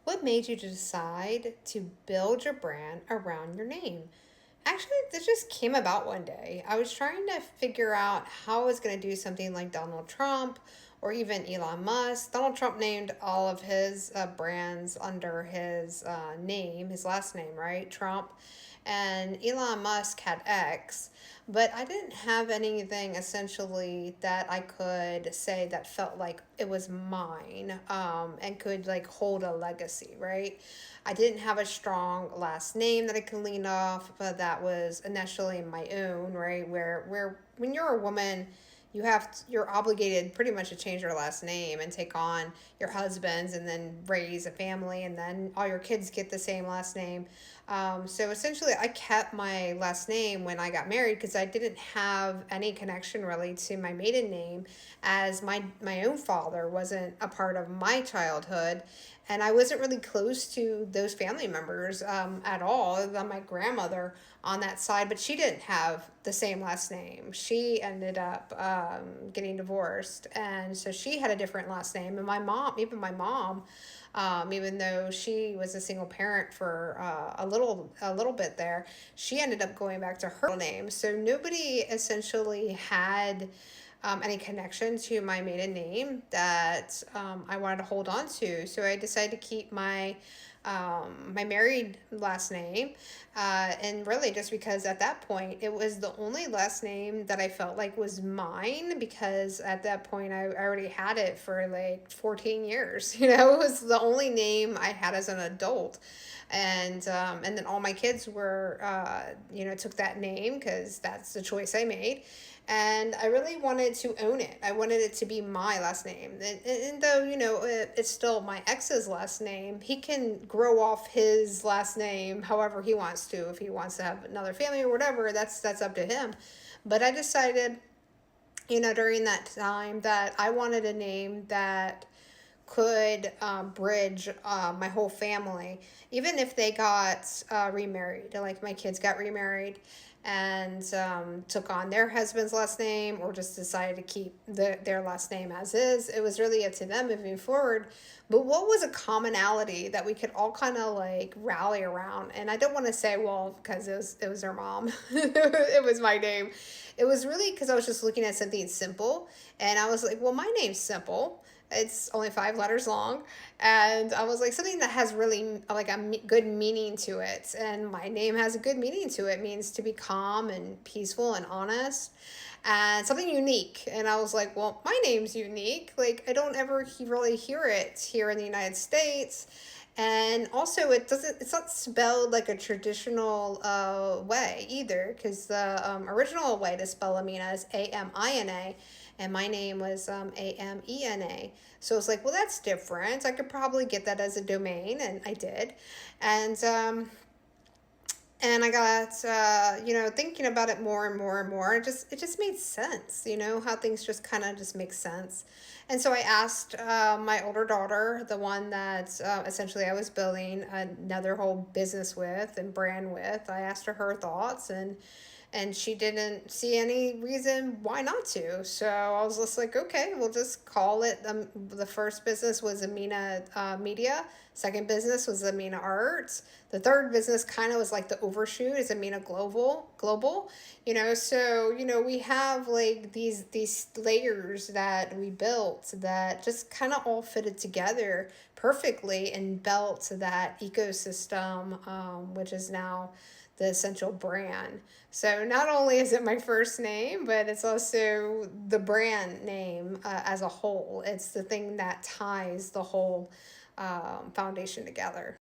What made you decide to build your brand around your name? Actually, this just came about one day. I was trying to figure out how I was going to do something like Donald Trump or even Elon Musk. Donald Trump named all of his brands under his name, his last name, right? Trump. And Elon Musk had X, but I didn't have anything essentially that I could say that felt like it was mine, and could like hold a legacy, right? I didn't have a strong last name that I could lean off, but that was initially my own, right? Where when you're a woman, you're obligated pretty much to change your last name and take on your husband's and then raise a family, and then all your kids get the same last name. So essentially, I kept my last name when I got married because I didn't have any connection really to my maiden name, as my own father wasn't a part of my childhood, and I wasn't really close to those family members at all, other than my grandmother on that side. But she didn't have the same last name. She ended up getting divorced, and so she had a different last name. And my mom, even though she was a single parent for a little bit there, she ended up going back to her name. So nobody essentially had any connection to my maiden name that I wanted to hold on to. So I decided to keep my married last name, and really just because at that point it was the only last name that I felt like was mine, because at that point I already had it for like 14 years. It was the only name I had as an adult. And then all my kids were took that name because that's the choice I made, and I really wanted to own it. I wanted it to be my last name. And though, it's still my ex's last name, he can grow off his last name however he wants to. If he wants to have another family or whatever, that's up to him. But I decided, during that time, that I wanted a name that could bridge my whole family, even if they got remarried. Like my kids got remarried and took on their husband's last name, or just decided to keep their last name as is. It was really up to them moving forward. But what was a commonality that we could all kind of like rally around? And I don't want to say, well, because it was their mom, it was my name. It was really because I was just looking at something simple, and I was like, well, my name's simple. It's only 5 letters long. And I was like, something that has really like good meaning to it. And my name has a good meaning to it. It means to be calm and peaceful and honest and something unique. And I was like, well, my name's unique. Like, I don't ever really hear it here in the United States. And also, it's not spelled like a traditional way either, because the original way to spell Amina is Amina, and my name was Amena. So it's like, well, that's different. I could probably get that as a domain, and I did. And I got thinking about it more and more and more. It just made sense, how things just kind of just make sense. And so I asked my older daughter, the one that essentially I was building another whole business with and brand with. I asked her thoughts, and she didn't see any reason why not to. So I was just like, okay, we'll just call it. The first business was Amena Media. Second business was Amena Arts. The third business kind of was like the overshoot is Amena Global. So we have like these layers that we built that just kind of all fitted together perfectly and built that ecosystem, which is now the essential brand. So not only is it my first name, but it's also the brand name as a whole. It's the thing that ties the whole foundation together.